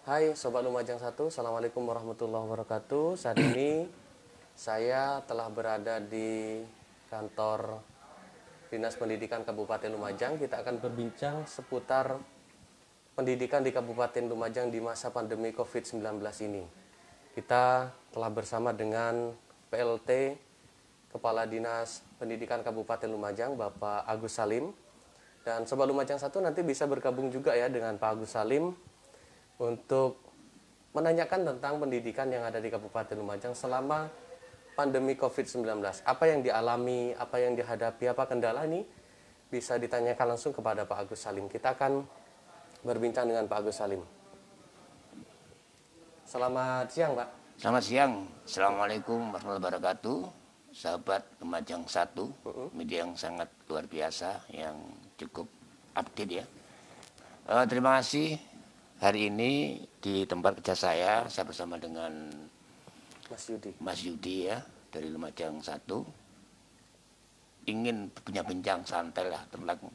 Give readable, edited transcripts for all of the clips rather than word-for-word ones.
Hai Sobat Lumajang 1, Assalamualaikum warahmatullahi wabarakatuh. Saat ini saya telah berada di kantor Dinas Pendidikan Kabupaten Lumajang. Kita akan berbincang seputar pendidikan di Kabupaten Lumajang di masa pandemi COVID-19 ini. Kita telah bersama dengan PLT Kepala Dinas Pendidikan Kabupaten Lumajang, Bapak Agus Salim. Dan Sobat Lumajang 1 nanti bisa bergabung juga ya dengan Pak Agus Salim untuk menanyakan tentang pendidikan yang ada di Kabupaten Lumajang selama pandemi COVID-19. Apa yang dialami, apa yang dihadapi, apa kendala ini bisa ditanyakan langsung kepada Pak Agus Salim. Kita akan berbincang dengan Pak Agus Salim. Selamat siang, Pak. Selamat siang. Assalamualaikum warahmatullahi wabarakatuh. Sahabat Lumajang 1, media yang sangat luar biasa, yang cukup update ya. Terima kasih. Hari ini di tempat kerja saya bersama dengan Mas Yudi ya, dari Lumajang 1. Ingin bincang santai lah tentang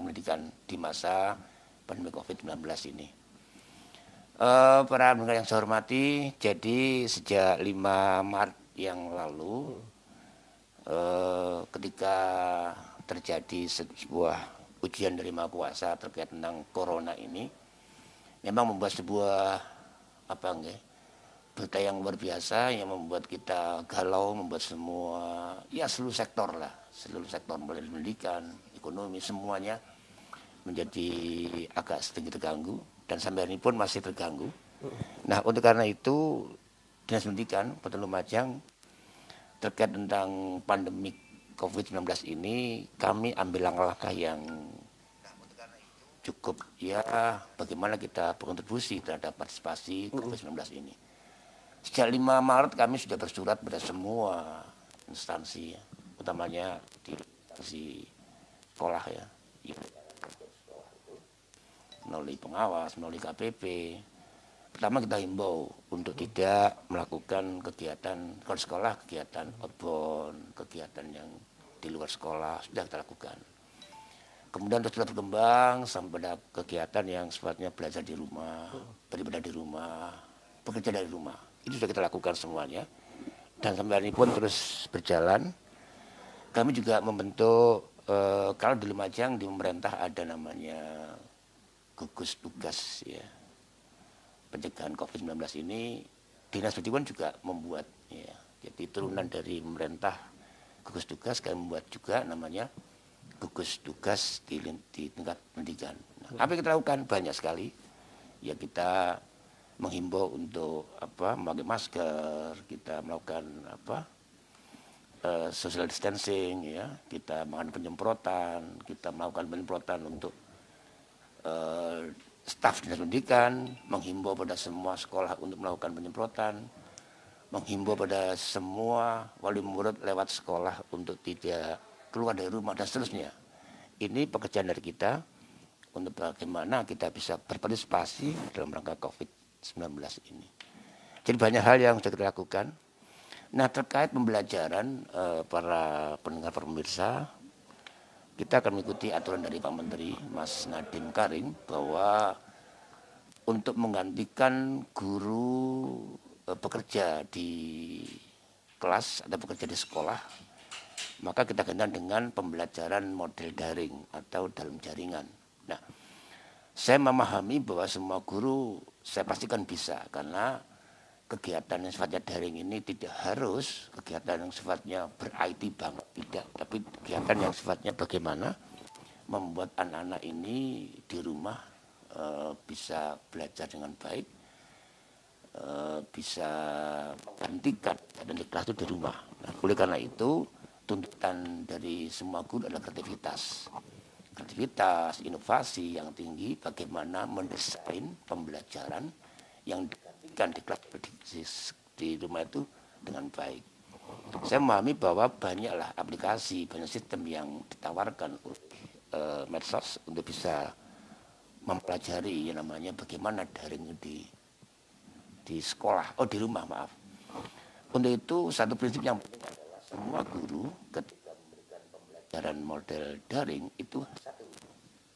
pendidikan di masa pandemi COVID-19 ini. Para pendengar yang saya hormati, jadi sejak 5 Maret yang lalu, ketika terjadi sebuah ujian dari Maha Kuasa terkait tentang corona ini, memang membuat sebuah berita yang luar biasa yang membuat kita galau, membuat seluruh sektor mulai dari pendidikan, ekonomi, semuanya menjadi agak sedikit terganggu, dan sampai hari ini pun masih terganggu. Nah, untuk karena itu Dinas Pendidikan Kabupaten Lumajang terkait tentang pandemi COVID-19 ini, kami ambil langkah-langkah yang cukup ya, bagaimana kita berkontribusi terhadap partisipasi COVID-19 ini. Sejak 5 Maret kami sudah bersurat pada semua instansi, utamanya di instansi sekolah ya, melalui pengawas, melalui KPP. Pertama kita himbau untuk tidak melakukan kegiatan kalau sekolah, kegiatan outbound, kegiatan yang di luar sekolah sudah kita lakukan. Kemudian terus kita berkembang sampai pada kegiatan yang sifatnya belajar di rumah, beribadah di rumah, bekerja dari rumah. Itu sudah kita lakukan semuanya. Dan sampai hari ini pun terus berjalan. Kami juga membentuk, kalau di Lumajang di pemerintah ada namanya gugus tugas ya, pencegahan COVID-19 ini. Dinas Pendidikan juga membuat ya, jadi turunan dari pemerintah gugus tugas, kami membuat juga namanya gugus tugas di tingkat pendidikan. Nah, apa yang kita lakukan banyak sekali ya, kita menghimbau untuk memakai masker, kita melakukan social distancing ya, kita melakukan penyemprotan untuk staf dinas pendidikan, menghimbau pada semua sekolah untuk melakukan penyemprotan, menghimbau pada semua wali murid lewat sekolah untuk tidak keluar dari rumah dan seterusnya. Ini pekerjaan dari kita untuk bagaimana kita bisa berpartisipasi dalam rangka COVID-19 ini. Jadi banyak hal yang sudah kita lakukan. Nah, terkait pembelajaran, para pendengar pemirsa, kita akan mengikuti aturan dari Pak Menteri, Mas Nadiem Karim, bahwa untuk menggantikan guru bekerja di kelas atau bekerja di sekolah, maka kita gantikan dengan pembelajaran model daring atau dalam jaringan. Nah, saya memahami bahwa semua guru saya pastikan bisa, karena kegiatan yang sifatnya daring ini tidak harus kegiatan yang sifatnya ber-IT banget, tidak. Tapi kegiatan yang sifatnya bagaimana membuat anak-anak ini di rumah bisa belajar dengan baik, bisa menggantikan dan di kelas itu di rumah. Nah, oleh karena itu tuntutan dari semua guru adalah kreativitas, inovasi yang tinggi, bagaimana mendesain pembelajaran yang digantikan di kelas di rumah itu dengan baik. Saya memahami bahwa banyaklah aplikasi, banyak sistem yang ditawarkan oleh medsos untuk bisa mempelajari yang namanya bagaimana daring di sekolah, di rumah maaf. Untuk itu satu prinsip yang penting adalah semua guru ketika memberikan pembelajaran model daring itu,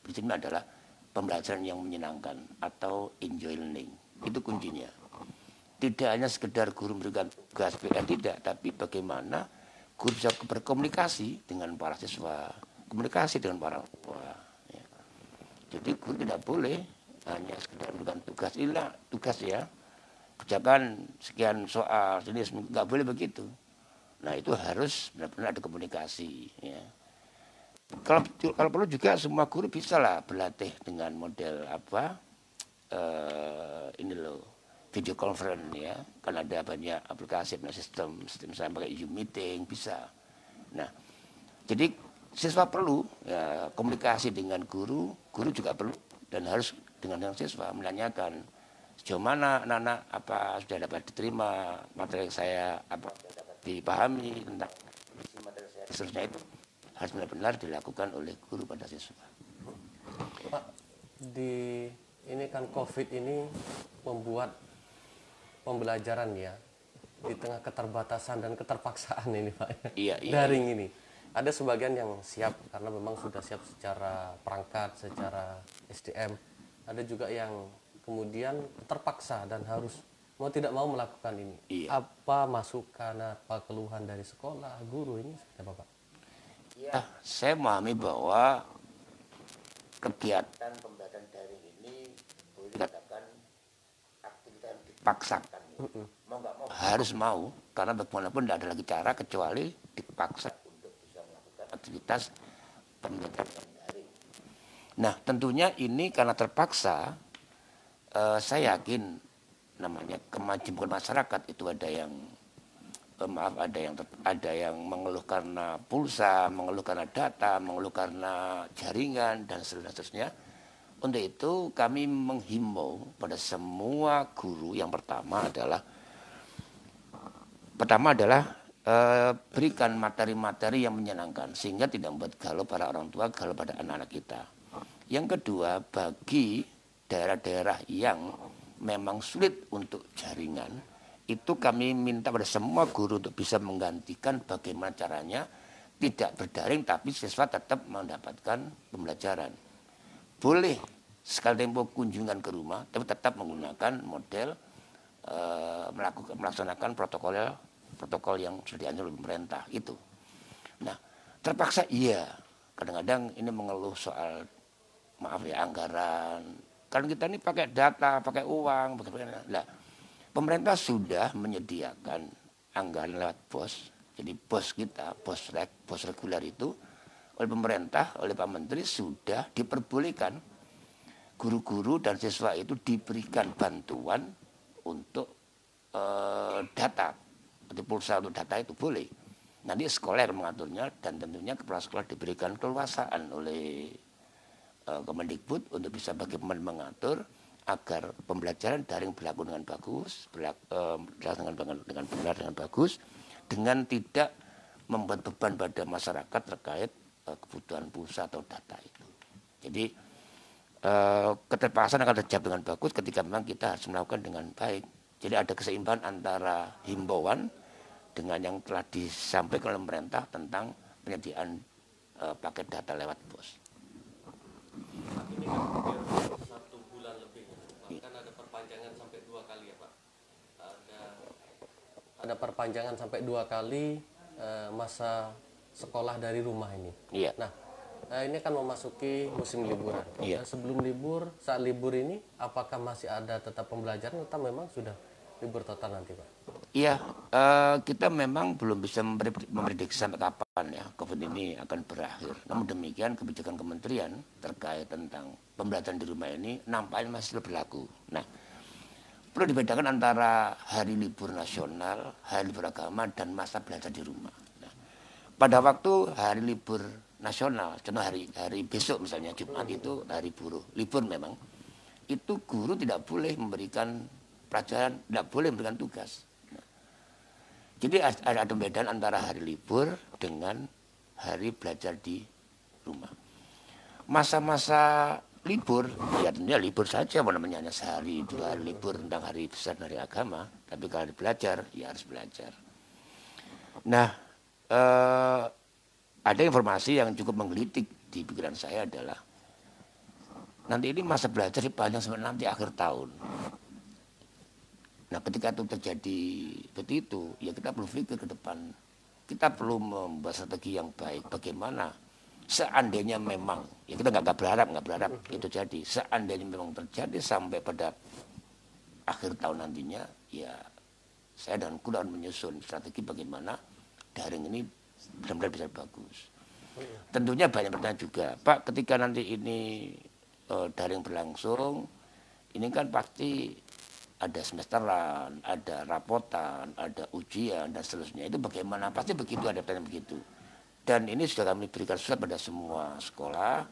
prinsipnya adalah pembelajaran yang menyenangkan atau enjoy learning. Itu kuncinya. Tidak hanya sekedar guru memberikan tugas PR, tidak, tapi bagaimana guru bisa berkomunikasi dengan para siswa, komunikasi dengan para orang tua. Ya. Jadi guru tidak boleh hanya sekedar memberikan tugas, inilah tugas ya, kerjakan sekian soal, jenis, nggak boleh begitu. Nah itu harus benar-benar ada komunikasi. Ya. Kalau perlu juga semua guru bisa lah berlatih dengan model apa, ini loh, video conference ya, kan ada banyak aplikasi, sistem saya pakai Zoom meeting bisa. Nah, jadi siswa perlu ya, komunikasi dengan guru, guru juga perlu dan harus dengan siswa menanyakan sejauh mana anak-anak apa sudah dapat diterima materi saya, apa sudah dapat dipahami tentang materi saya, seterusnya itu harus benar-benar dilakukan oleh guru pada siswa. Pak, di ini kan COVID ini membuat pembelajaran ya di tengah keterbatasan dan keterpaksaan ini Pak. Iya, Daring ini. Ada sebagian yang siap karena memang sudah siap secara perangkat, secara SDM. Ada juga yang kemudian terpaksa dan harus mau tidak mau melakukan ini. Iya. Apa masukan, apa keluhan dari sekolah, guru ini seperti apa Pak? Ya, saya memahami bahwa kegiatan pembelajaran daring ini boleh dikatakan aktivitas yang dipaksakan. Mau nggak mau harus mau, karena bagaimanapun tidak ada lagi cara kecuali dipaksa untuk bisa melakukan aktivitas pembelajaran daring. Nah tentunya ini karena terpaksa, saya yakin namanya kemajuan masyarakat itu ada yang ada yang mengeluh karena pulsa, mengeluh karena data, mengeluh karena jaringan dan seterusnya. Untuk itu kami menghimbau pada semua guru yang pertama adalah berikan materi-materi yang menyenangkan sehingga tidak membuat galau para orang tua, galau pada anak-anak kita. Yang kedua, bagi daerah-daerah yang memang sulit untuk jaringan, itu kami minta pada semua guru untuk bisa menggantikan bagaimana caranya tidak berdaring tapi siswa tetap mendapatkan pembelajaran. Boleh sekali tempo kunjungan ke rumah tapi tetap menggunakan model melaksanakan protokol yang sudah dianjurkan oleh pemerintah itu. Nah, terpaksa iya. Kadang-kadang ini mengeluh soal maaf ya anggaran. Kan kita ini pakai data, pakai uang, bagaimana. Nah, pemerintah sudah menyediakan anggaran lewat BOS. Jadi BOS kita, BOS reguler itu oleh pemerintah, oleh Pak Menteri sudah diperbolehkan guru-guru dan siswa itu diberikan bantuan untuk data. Atau pulsa untuk data itu boleh. Nanti sekolah yang mengaturnya dan tentunya kepala sekolah diberikan keleluasaan oleh Kemendikbud untuk bisa bagaimana mengatur agar pembelajaran daring berlaku dengan bagus, dengan benar, dengan bagus, dengan tidak membuat beban pada masyarakat terkait kebutuhan pulsa atau data itu. Jadi keterpaksaan akan terjawab dengan bagus ketika memang kita harus melakukan dengan baik. Jadi ada keseimbangan antara himbauan dengan yang telah disampaikan oleh pemerintah tentang penyediaan paket data lewat BOS. Ini kan hampir 1 bulan lebih, bahkan ada perpanjangan sampai 2 kali ya Pak. Ada perpanjangan sampai 2 kali masa sekolah dari rumah ini. Iya. Nah, ini kan memasuki musim liburan. Iya. Nah, sebelum libur, saat libur ini, apakah masih ada tetap pembelajaran atau memang sudah libur total nanti Pak? Iya, kita memang belum bisa memprediksi sampai kapan ya COVID ini akan berakhir. Namun demikian kebijakan kementerian terkait tentang pembelajaran di rumah ini nampaknya masih berlaku. Nah, perlu dibedakan antara hari libur nasional, hari libur agama, dan masa belajar di rumah. Nah, pada waktu hari libur nasional, contoh hari besok misalnya Jumat itu hari buruh, libur memang, itu guru tidak boleh memberikan pelajaran, tidak boleh memberikan tugas. Jadi ada perbedaan antara hari libur dengan hari belajar di rumah. Masa-masa libur, ya tentunya libur saja, namanya hanya sehari 2 hari libur tentang hari besar dari agama. Tapi kalau hari belajar, ya harus belajar. Nah, ada informasi yang cukup menggelitik di pikiran saya adalah nanti ini masa belajar dipanjang sampai nanti akhir tahun. Nah ketika itu terjadi seperti itu, ya kita perlu pikir ke depan. Kita perlu membuat strategi yang baik. Bagaimana seandainya memang, ya kita nggak berharap itu jadi. Seandainya memang terjadi sampai pada akhir tahun nantinya, ya saya dan kru akan menyusun strategi bagaimana daring ini benar-benar bisa bagus. Tentunya banyak pertanyaan juga, Pak, ketika nanti ini daring berlangsung, ini kan pasti ada semesteran, ada rapotan, ada ujian dan seterusnya. Itu bagaimana? Pasti begitu, ada pertanyaan begitu. Dan ini sudah kami berikan surat pada semua sekolah,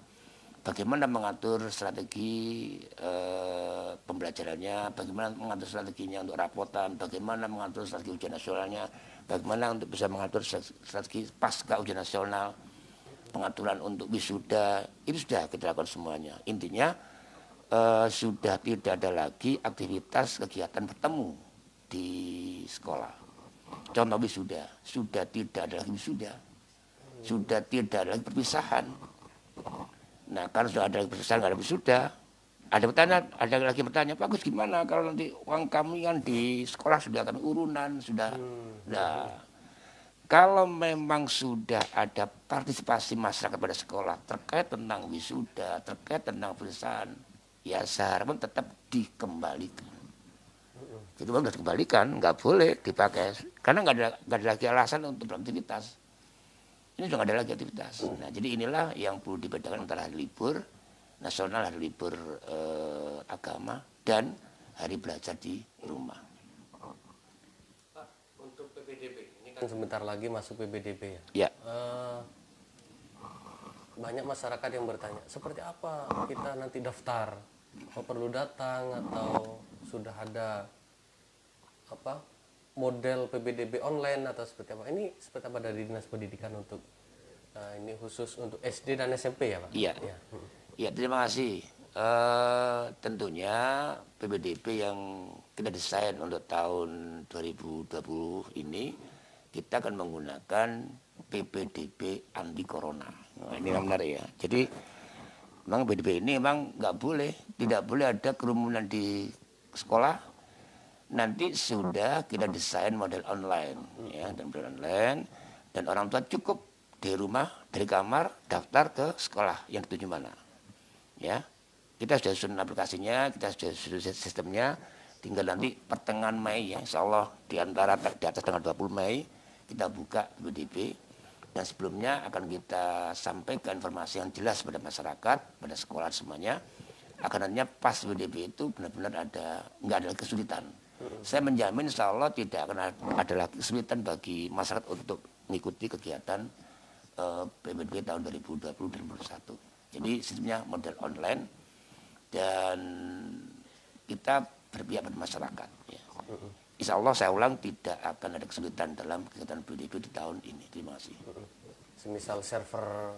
bagaimana mengatur strategi pembelajarannya, bagaimana mengatur strateginya untuk rapotan, bagaimana mengatur strategi ujian nasionalnya, bagaimana untuk bisa mengatur strategi pasca ujian nasional, pengaturan untuk wisuda, itu sudah kita lakukan semuanya. Intinya sudah tidak ada lagi aktivitas kegiatan bertemu di sekolah. Contoh wisuda, sudah tidak ada lagi wisuda, sudah tidak ada lagi perpisahan. Nah, kalau sudah ada perpisahan, nggak ada wisuda, ada lagi bertanya, bagus gimana kalau nanti uang kami kan di sekolah sudah kami urunan, sudah. Nah, kalau memang sudah ada partisipasi masyarakat pada sekolah terkait tentang wisuda, terkait tentang perpisahan, ya seharusnya tetap dikembalikan. Jadi uang harus dikembalikan, nggak boleh dipakai, karena nggak ada lagi alasan untuk beraktivitas. Ini sudah nggak ada lagi aktivitas. Nah, jadi inilah yang perlu dibedakan antara hari libur nasional, hari libur agama, dan hari belajar di rumah. Pak, untuk PPDB, ini kan sebentar lagi masuk PPDB ya? Ya. Banyak masyarakat yang bertanya, seperti apa kita nanti daftar? Apa perlu datang atau sudah ada model PPDB online atau seperti apa? Ini seperti apa dari Dinas Pendidikan untuk ini khusus untuk SD dan SMP ya Pak? Iya. Ya, terima kasih. Tentunya PPDB yang kita desain untuk tahun 2020 ini, kita akan menggunakan PPDB anti corona. Nah, ini yang menarik ya. Jadi memang PPDB ini memang tidak boleh ada kerumunan di sekolah. Nanti sudah kita desain model online, ya, dan model online, dan orang tua cukup di rumah dari kamar daftar ke sekolah yang dituju mana, ya. Kita sudah susun aplikasinya, kita sudah susun sistemnya, tinggal nanti pertengahan Mei, ya, insya Allah di atas tanggal 20 Mei kita buka PPDB, dan sebelumnya akan kita sampaikan informasi yang jelas pada masyarakat, pada sekolah semuanya, agar nantinya pas PPDB itu benar-benar nggak ada kesulitan. Saya menjamin insya Allah tidak akan ada lagi kesulitan bagi masyarakat untuk mengikuti kegiatan PPDB tahun 2020-2021. Jadi sistemnya model online dan kita berpihak pada masyarakat. Ya. Insya Allah saya ulang tidak akan ada kesulitan dalam kegiatan PPDB di tahun ini. Terima kasih. Semisal server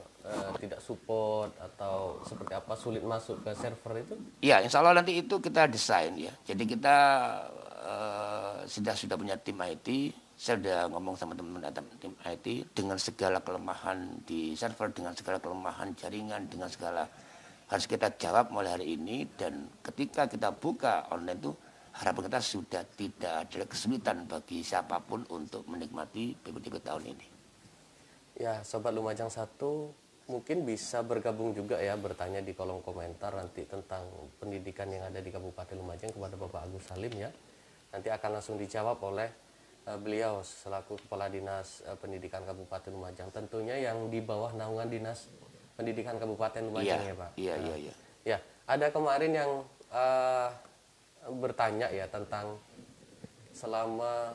tidak support atau seperti apa, sulit masuk ke server itu? Ya, insya Allah nanti itu kita desain ya. Jadi kita sudah punya tim IT. Saya sudah ngomong sama teman-teman tim IT dengan segala kelemahan di server, dengan segala kelemahan jaringan, dengan segala harus kita jawab mulai hari ini. Dan ketika kita buka online itu, harapan kita sudah tidak ada kesulitan bagi siapapun untuk menikmati PPDB tahun ini. Ya, Sobat Lumajang 1 mungkin bisa bergabung juga ya, bertanya di kolom komentar nanti tentang pendidikan yang ada di Kabupaten Lumajang kepada Bapak Agus Salim ya. Nanti akan langsung dijawab oleh beliau selaku Kepala Dinas Pendidikan Kabupaten Lumajang. Tentunya yang di bawah naungan Dinas Pendidikan Kabupaten Lumajang ya Pak. Iya. Ya, ada kemarin yang bertanya ya tentang selama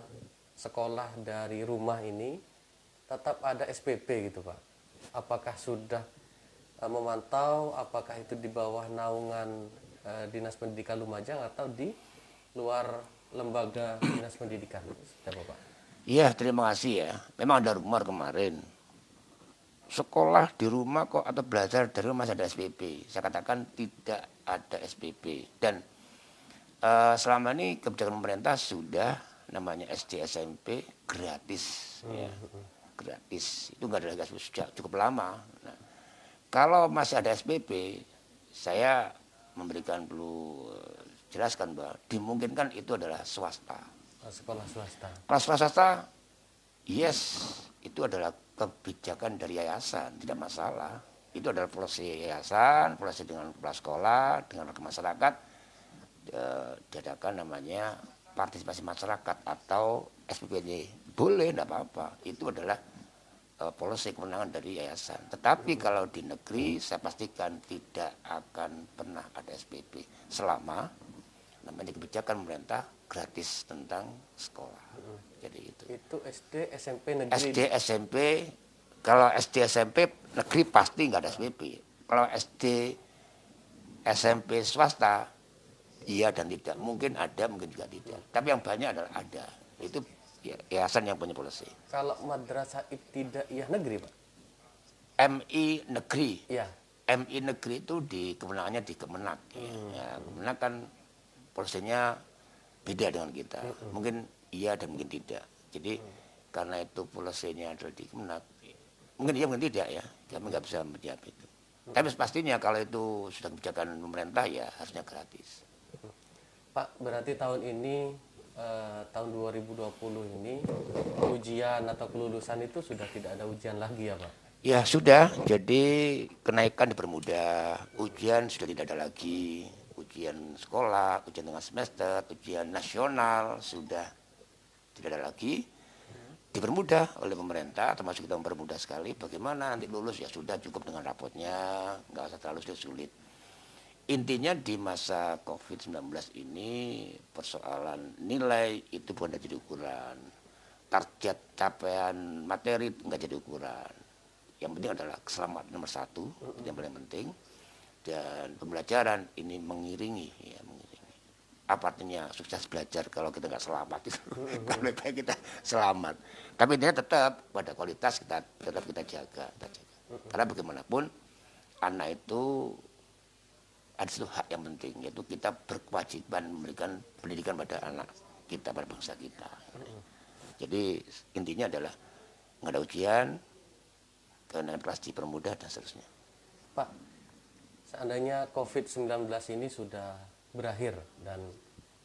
sekolah dari rumah ini tetap ada SPP gitu Pak. Apakah sudah memantau, apakah itu di bawah naungan Dinas Pendidikan Lumajang atau di luar lembaga Dinas Pendidikan? Siapa Pak? Iya, terima kasih ya. Memang ada rumor kemarin, sekolah di rumah kok atau belajar dari rumah masih ada SPP. Saya katakan tidak ada SPP. Dan selama ini kebijakan pemerintah sudah namanya SD SMP gratis. Ya. Gratis. Itu nggak ada lagi, sudah cukup lama. Nah, kalau masih ada SPP, saya memberikan perlu jelaskan bahwa dimungkinkan itu adalah swasta. Sekolah swasta. Kalau sekolah swasta, yes, itu adalah kebijakan dari yayasan, tidak masalah. Itu adalah polisi yayasan, polisi dengan kepala sekolah, dengan warga masyarakat, diadakan namanya partisipasi masyarakat atau SPPJ. Boleh, tidak apa-apa. Itu adalah polisi kewenangan dari yayasan. Tetapi kalau di negeri saya pastikan tidak akan pernah ada SPP selama namanya kebijakan pemerintah gratis tentang sekolah. Jadi Itu SD, SMP negeri. SD, SMP, kalau SD, SMP negeri pasti nggak ada SPP. Kalau SD, SMP swasta, iya dan tidak. Mungkin ada, mungkin juga tidak. Tapi yang banyak adalah ada. Itu yayasan yang punya polisi. Kalau madrasah ibtidaiyah negeri, Pak? MI negeri. Iya. MI negeri itu kewenangannya di Kemenak. Ya, Kemenak kan polisinya beda dengan kita. Mungkin iya dan mungkin tidak. Jadi karena itu polisinya adalah di Kemenak, mungkin iya mungkin tidak ya. Kami nggak bisa menjawab itu. Tapi pastinya kalau itu sudah kebijakan pemerintah ya harusnya gratis. Pak, berarti tahun ini tahun 2020 ini ujian atau kelulusan itu sudah tidak ada ujian lagi ya, Pak? Ya sudah, jadi kenaikan dipermudah, ujian sudah tidak ada lagi, ujian sekolah, ujian tengah semester, ujian nasional sudah tidak ada lagi, dipermudah oleh pemerintah, termasuk kita mempermudah sekali. Bagaimana nanti lulus ya sudah cukup dengan rapotnya, nggak usah terlalu sulit. Intinya di masa COVID-19 ini persoalan nilai itu bukan jadi ukuran, target capaian materi nggak jadi ukuran. Yang penting adalah keselamatan nomor satu, yang paling penting, dan pembelajaran ini mengiringi, ya mengiringi. Apa artinya sukses belajar kalau kita nggak selamat itu? Kalau lebih baik kita selamat. Tapi intinya tetap pada kualitas kita tetap kita jaga. Karena bagaimanapun anak itu ada satu hak yang penting, yaitu kita berkewajiban memberikan pendidikan pada anak kita, pada bangsa kita. Jadi intinya adalah nggak ada ujian, kenaikan kelas dipermudah dan seterusnya. Pak, seandainya COVID-19 ini sudah berakhir dan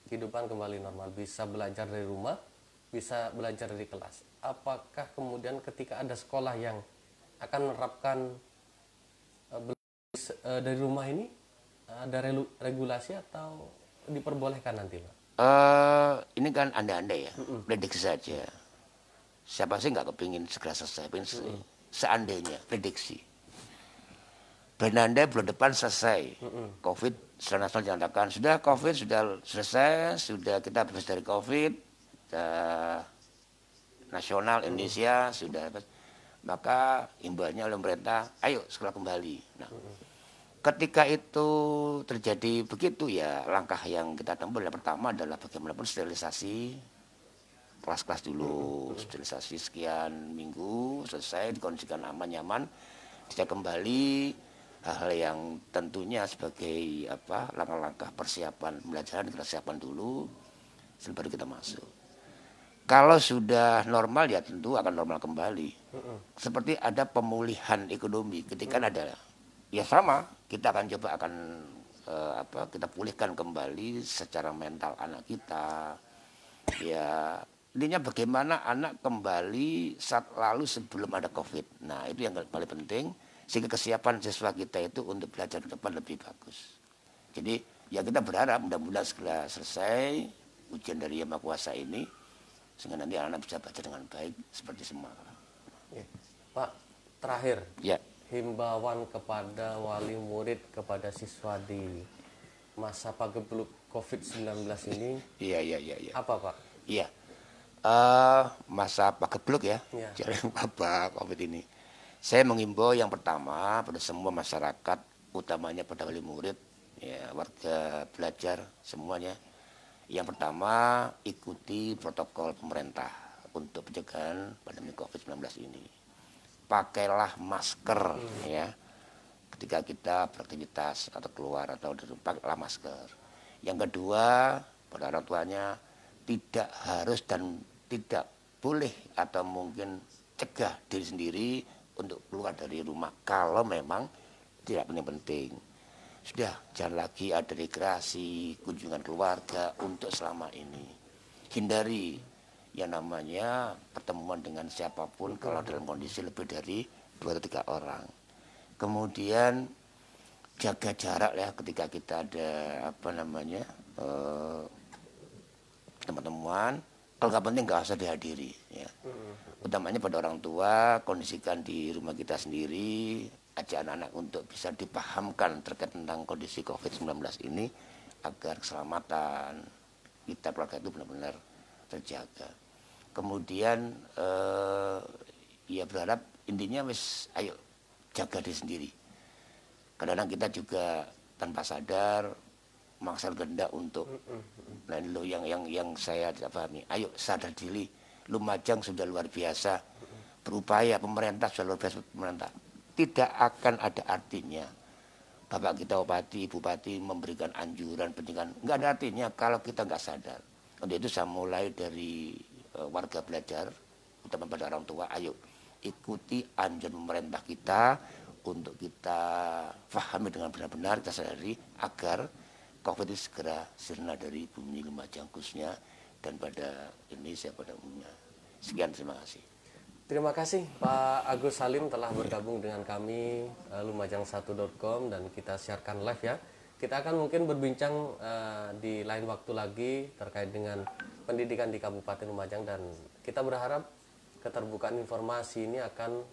kehidupan kembali normal, bisa belajar dari rumah, bisa belajar dari kelas. Apakah kemudian ketika ada sekolah yang akan menerapkan dari rumah ini, ada regulasi atau diperbolehkan nanti, Pak? Ini kan anda-anda ya, prediksi saja. Siapa sih nggak kepingin segera selesai, seandainya prediksi. Anda bulan depan selesai, COVID secara nasional dinyatakan sudah COVID sudah selesai, sudah kita bebas dari COVID, nasional Indonesia sudah, maka imbauannya oleh pemerintah, ayo sekolah kembali. Nah, ketika itu terjadi begitu ya langkah yang kita tempuh yang pertama adalah bagaimanapun sterilisasi kelas-kelas dulu, sterilisasi sekian minggu selesai dikondisikan aman nyaman, tidak kembali hal-hal yang tentunya sebagai langkah-langkah persiapan pembelajaran kita siapkan dulu sebelum kita masuk. Kalau sudah normal ya tentu akan normal kembali. Seperti ada pemulihan ekonomi ketika ada ya sama, kita akan coba kita pulihkan kembali secara mental anak kita. Ya, intinya bagaimana anak kembali saat lalu sebelum ada COVID. Nah, itu yang paling penting sehingga kesiapan siswa kita itu untuk belajar ke depan lebih bagus. Jadi, ya kita berharap mudah-mudahan segera selesai ujian dari Yang Maha Kuasa ini sehingga nanti anak-anak bisa baca dengan baik seperti semua. Ya. Pak, terakhir. Ya. Himbauan kepada wali murid, kepada siswa di masa pagebluk COVID-19 ini. Iya. Apa, Pak? Iya. Masa pagebluk ya. Jadi wabah COVID ini. Saya mengimbau yang pertama pada semua masyarakat, utamanya pada wali murid, ya, warga belajar semuanya. Yang pertama, ikuti protokol pemerintah untuk pencegahan pandemi COVID-19 ini. Pakailah masker ya ketika kita beraktivitas atau keluar atau di rumah, pakailah masker. Yang kedua, pada orang tuanya tidak harus dan tidak boleh atau mungkin cegah diri sendiri untuk keluar dari rumah kalau memang tidak penting-penting. Sudah, jangan lagi ada rekreasi, kunjungan keluarga untuk selama ini. Hindari yang namanya pertemuan dengan siapapun kalau dalam kondisi lebih dari 2 atau 3 orang. Kemudian jaga jarak ya ketika kita ada teman-teman. Kalau nggak penting nggak usah dihadiri ya. Utamanya pada orang tua, kondisikan di rumah kita sendiri, ajak anak-anak untuk bisa dipahamkan terkait tentang kondisi COVID-19 ini agar keselamatan kita keluarga itu benar-benar terjaga. Kemudian ya berharap intinya ayo jaga diri sendiri. Kadang-kadang kita juga tanpa sadar maksa kehendak untuk nah ini loh yang saya tidak pahami. Ayo sadar diri, Lumajang sudah luar biasa berupaya, pemerintah sudah luar biasa pemerintah. Tidak akan ada artinya Bapak kita Bupati, Bupati memberikan anjuran pencegahan, nggak ada artinya kalau kita nggak sadar. Untuk itu saya mulai dari warga belajar, utama pada orang tua, ayo ikuti anjuran pemerintah kita untuk kita pahami dengan benar-benar, kita sadari agar COVID itu segera sirna dari bumi Lumajang khususnya dan pada Indonesia pada umumnya. Sekian, terima kasih. Terima kasih Pak Agus Salim telah bergabung dengan kami lumajang1.com dan kita siarkan live ya. Kita akan mungkin berbincang di lain waktu lagi terkait dengan pendidikan di Kabupaten Lumajang dan kita berharap keterbukaan informasi ini akan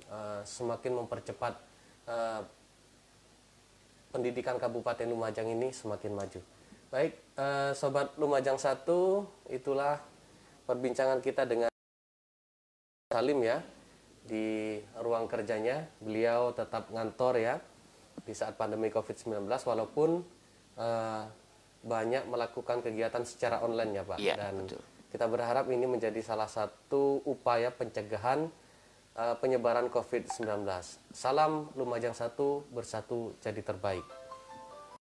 semakin mempercepat pendidikan Kabupaten Lumajang ini semakin maju. Baik, Sobat Lumajang 1, itulah perbincangan kita dengan Salim ya, di ruang kerjanya. Beliau tetap ngantor ya, di saat pandemi COVID-19, walaupun banyak melakukan kegiatan secara online ya Pak. Iya, dan betul. Kita berharap ini menjadi salah satu upaya pencegahan penyebaran COVID-19. Salam Lumajang 1, bersatu jadi terbaik.